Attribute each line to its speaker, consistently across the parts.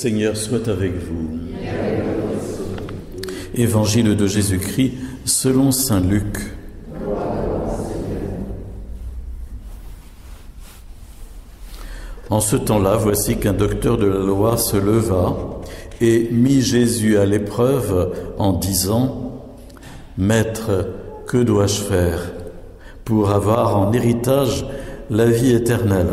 Speaker 1: Seigneur soit avec vous. Évangile de Jésus-Christ selon saint Luc. En ce temps-là, voici qu'un docteur de la loi se leva et mit Jésus à l'épreuve en disant : « Maître, que dois-je faire pour avoir en héritage la vie éternelle ?»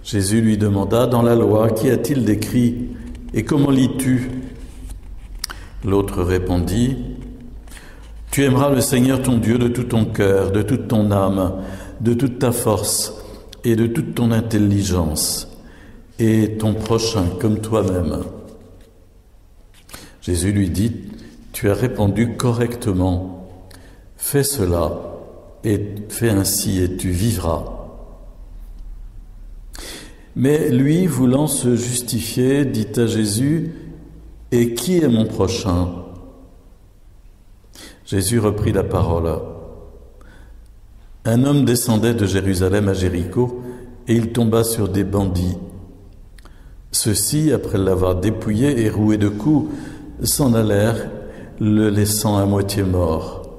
Speaker 1: Jésus lui demanda : « Dans la loi, qu'y a-t-il d'écrit et comment lis-tu » L'autre répondit : « Tu aimeras le Seigneur ton Dieu de tout ton cœur, de toute ton âme, de toute ta force et de toute ton intelligence, et ton prochain comme toi-même. » Jésus lui dit : « Tu as répondu correctement. Fais cela, et fais ainsi, et tu vivras. » Mais lui, voulant se justifier, dit à Jésus : « Et qui est mon prochain ?» Jésus reprit la parole. Un homme descendait de Jérusalem à Jéricho, et il tomba sur des bandits. Ceux-ci, après l'avoir dépouillé et roué de coups, s'en allèrent, le laissant à moitié mort.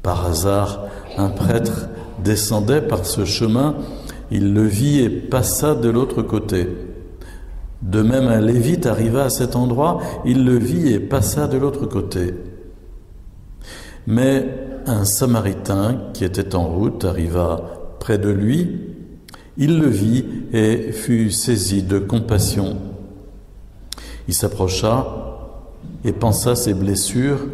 Speaker 1: Par hasard, un prêtre descendait par ce chemin, il le vit et passa de l'autre côté. De même, un lévite arriva à cet endroit, il le vit et passa de l'autre côté. Mais un Samaritain qui était en route arriva près de lui, il le vit et fut saisi de compassion. Il s'approcha et pansa ses blessures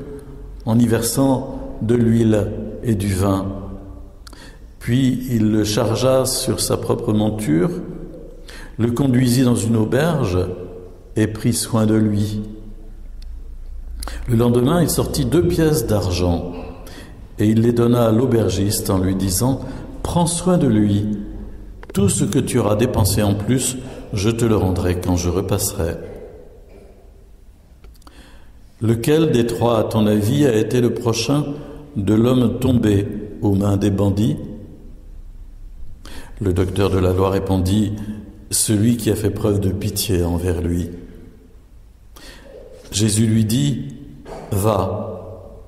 Speaker 1: en y versant de l'huile et du vin. Puis il le chargea sur sa propre monture, le conduisit dans une auberge et prit soin de lui. Le lendemain, il sortit 2 pièces d'argent et il les donna à l'aubergiste en lui disant : « Prends soin de lui. Tout ce que tu auras dépensé en plus, je te le rendrai quand je repasserai. » Lequel des 3, à ton avis, a été le prochain de l'homme tombé aux mains des bandits ? Le docteur de la loi répondit : « Celui qui a fait preuve de pitié envers lui. » Jésus lui dit : « Va,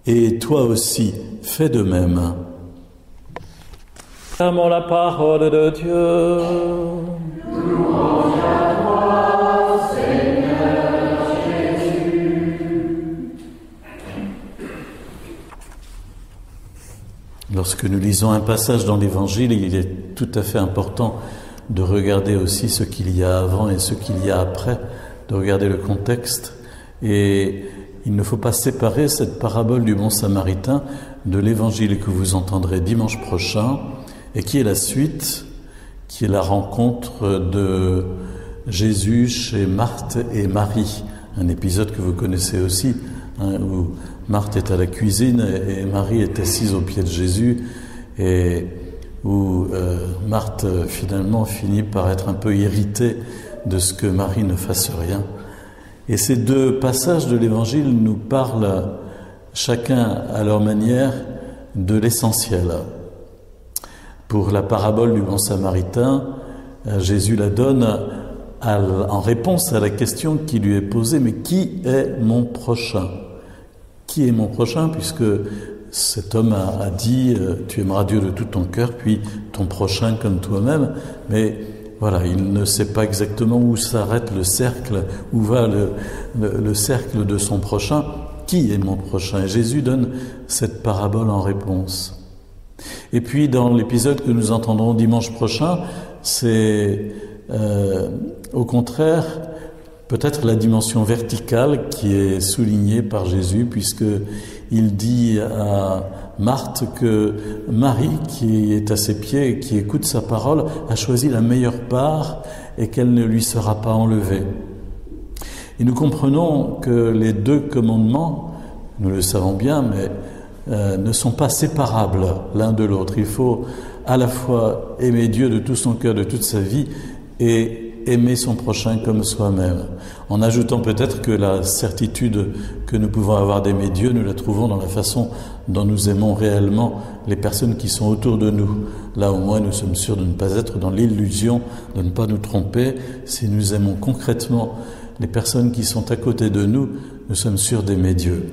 Speaker 1: et toi aussi, fais de même. »
Speaker 2: Acclamons la parole de Dieu.
Speaker 3: Louange à toi, Seigneur Jésus.
Speaker 1: Lorsque nous lisons un passage dans l'Évangile, il est tout à fait important de regarder aussi ce qu'il y a avant et ce qu'il y a après, de regarder le contexte. Et il ne faut pas séparer cette parabole du bon Samaritain de l'Évangile que vous entendrez dimanche prochain, et qui est la suite, qui est la rencontre de Jésus chez Marthe et Marie, un épisode que vous connaissez aussi, où Marthe est à la cuisine et Marie est assise aux pieds de Jésus, et où Marthe finalement finit par être un peu irritée de ce que Marie ne fasse rien. Et ces 2 passages de l'Évangile nous parlent chacun à leur manière de l'essentiel. Pour la parabole du bon Samaritain, Jésus la donne en réponse à la question qui lui est posée : mais qui est mon prochain ? Qui est mon prochain ? Puisque cet homme a dit tu aimeras Dieu de tout ton cœur, puis ton prochain comme toi-même. Mais voilà, il ne sait pas exactement où s'arrête le cercle, où va le cercle de son prochain. Qui est mon prochain ? Et Jésus donne cette parabole en réponse. Et puis dans l'épisode que nous entendrons dimanche prochain, c'est au contraire peut-être la dimension verticale qui est soulignée par Jésus, puisqu'il dit à Marthe que Marie, qui est à ses pieds et qui écoute sa parole, a choisi la meilleure part et qu'elle ne lui sera pas enlevée. Et nous comprenons que les 2 commandements, nous le savons bien, mais ne sont pas séparables l'un de l'autre. Il faut à la fois aimer Dieu de tout son cœur, de toute sa vie, et et aimer son prochain comme soi-même. En ajoutant peut-être que la certitude que nous pouvons avoir d'aimer Dieu, nous la trouvons dans la façon dont nous aimons réellement les personnes qui sont autour de nous. Là, au moins, nous sommes sûrs de ne pas être dans l'illusion, de ne pas nous tromper. Si nous aimons concrètement les personnes qui sont à côté de nous, nous sommes sûrs d'aimer Dieu.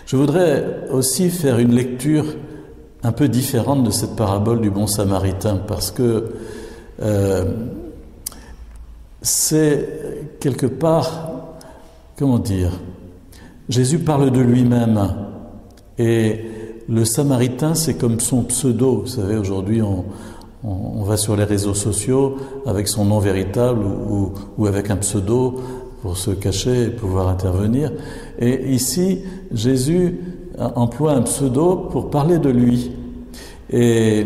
Speaker 1: Je voudrais aussi faire une lecture un peu différente de cette parabole du bon samaritain, parce que c'est quelque part, comment dire, Jésus parle de lui-même, et le samaritain c'est comme son pseudo. Vous savez, aujourd'hui on va sur les réseaux sociaux avec son nom véritable ou avec un pseudo pour se cacher et pouvoir intervenir. Et ici, Jésus emploie un pseudo pour parler de lui. Et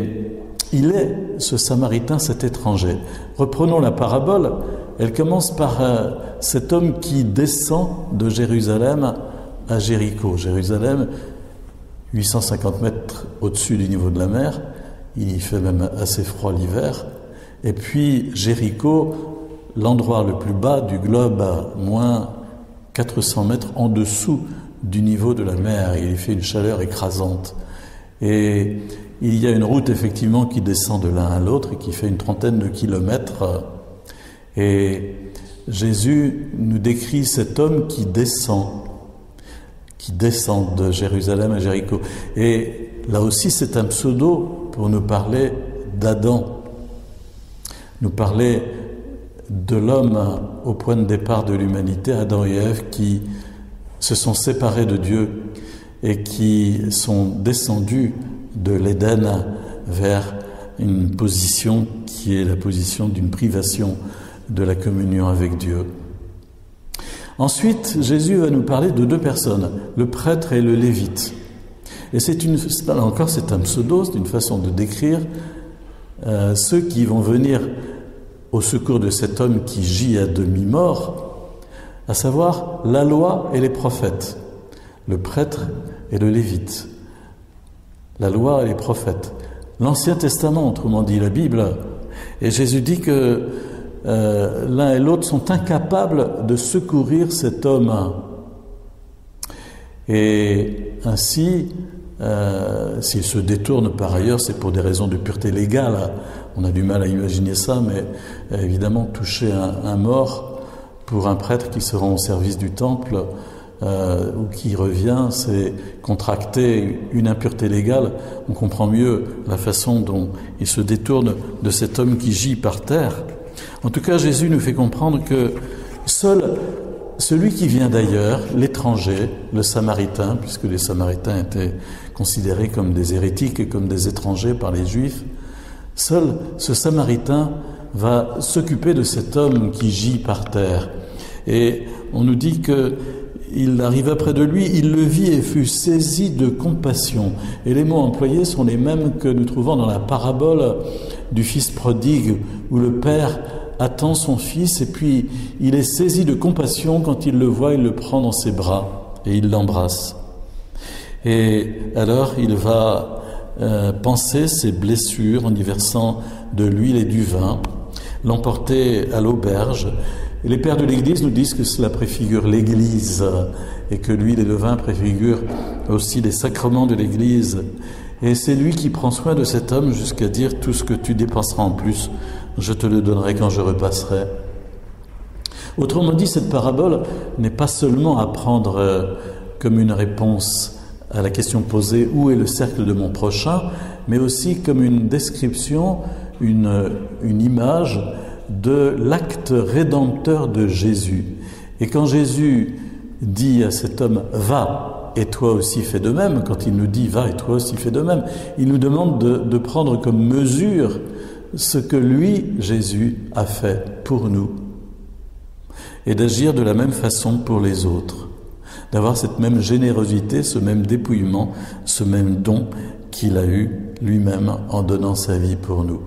Speaker 1: il est ce samaritain, cet étranger. Reprenons la parabole. Elle commence par cet homme qui descend de Jérusalem à Jéricho. Jérusalem, 850 mètres au-dessus du niveau de la mer. Il y fait même assez froid l'hiver. Et puis Jéricho, l'endroit le plus bas du globe, à moins 400 mètres en dessous du niveau de la mer. Il fait une chaleur écrasante. Et il y a une route effectivement qui descend de l'un à l'autre et qui fait une trentaine de kilomètres. Et Jésus nous décrit cet homme qui descend de Jérusalem à Jéricho. Et là aussi, c'est un pseudo pour nous parler d'Adam, nous parler de l'homme au point de départ de l'humanité, Adam et Ève, qui se sont séparés de Dieu et qui sont descendus de l'Éden vers une position qui est la position d'une privation de la communion avec Dieu. Ensuite, Jésus va nous parler de deux personnes, le prêtre et le lévite. Et c'est un pseudo, c'est une façon de décrire ceux qui vont venir au secours de cet homme qui gît à demi-mort, à savoir la loi et les prophètes, le prêtre et le lévite. La loi et les prophètes. L'Ancien Testament, autrement dit la Bible. Et Jésus dit que l'un et l'autre sont incapables de secourir cet homme. Et ainsi, s'il se détourne par ailleurs, c'est pour des raisons de pureté légale. On a du mal à imaginer ça, mais évidemment, toucher un mort pour un prêtre qui se rend au service du temple ou qui revient, c'est contracter une impureté légale. On comprend mieux la façon dont il se détourne de cet homme qui gît par terre. En tout cas, Jésus nous fait comprendre que seul celui qui vient d'ailleurs, l'étranger, le samaritain, puisque les samaritains étaient considérés comme des hérétiques et comme des étrangers par les juifs, seul ce samaritain va s'occuper de cet homme qui gît par terre. Et on nous dit qu'il arriva près de lui, il le vit et fut saisi de compassion. Et les mots employés sont les mêmes que nous trouvons dans la parabole du fils prodigue, où le père attend son fils et puis il est saisi de compassion. Quand il le voit, il le prend dans ses bras et il l'embrasse. Et alors il va panser ses blessures en y versant de l'huile et du vin, l'emporter à l'auberge. Et les pères de l'Église nous disent que cela préfigure l'Église et que l'huile et le vin préfigurent aussi les sacrements de l'Église. Et c'est lui qui prend soin de cet homme jusqu'à dire « tout ce que tu dépenseras en plus, je te le donnerai quand je repasserai ». Autrement dit, cette parabole n'est pas seulement à prendre comme une réponse à la question posée « où est le cercle de mon prochain ?», mais aussi comme une description, une image de l'acte rédempteur de Jésus. Et quand Jésus dit à cet homme « va », et toi aussi fais de même, quand il nous dit « va et toi aussi fais de même », il nous demande de prendre comme mesure ce que lui, Jésus, a fait pour nous et d'agir de la même façon pour les autres, d'avoir cette même générosité, ce même dépouillement, ce même don qu'il a eu lui-même en donnant sa vie pour nous.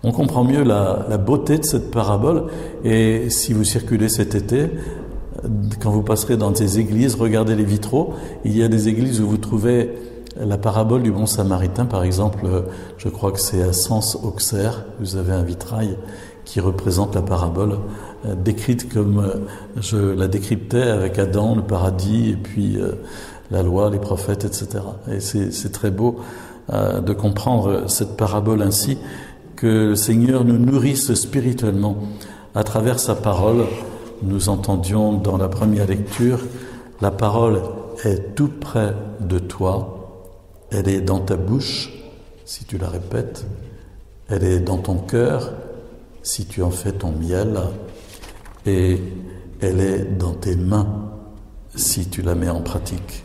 Speaker 1: On comprend mieux la beauté de cette parabole, et si vous circulez cet été, quand vous passerez dans ces églises, regardez les vitraux. Il y a des églises où vous trouvez la parabole du bon samaritain, par exemple, je crois que c'est à Sens-Auxerre, vous avez un vitrail qui représente la parabole, décrite comme je la décryptais avec Adam, le paradis, et puis la loi, les prophètes, etc. Et c'est très beau de comprendre cette parabole ainsi, que le Seigneur nous nourrisse spirituellement à travers sa parole. Nous entendions dans la première lecture, la parole est tout près de toi, elle est dans ta bouche, si tu la répètes, elle est dans ton cœur, si tu en fais ton miel, et elle est dans tes mains, si tu la mets en pratique.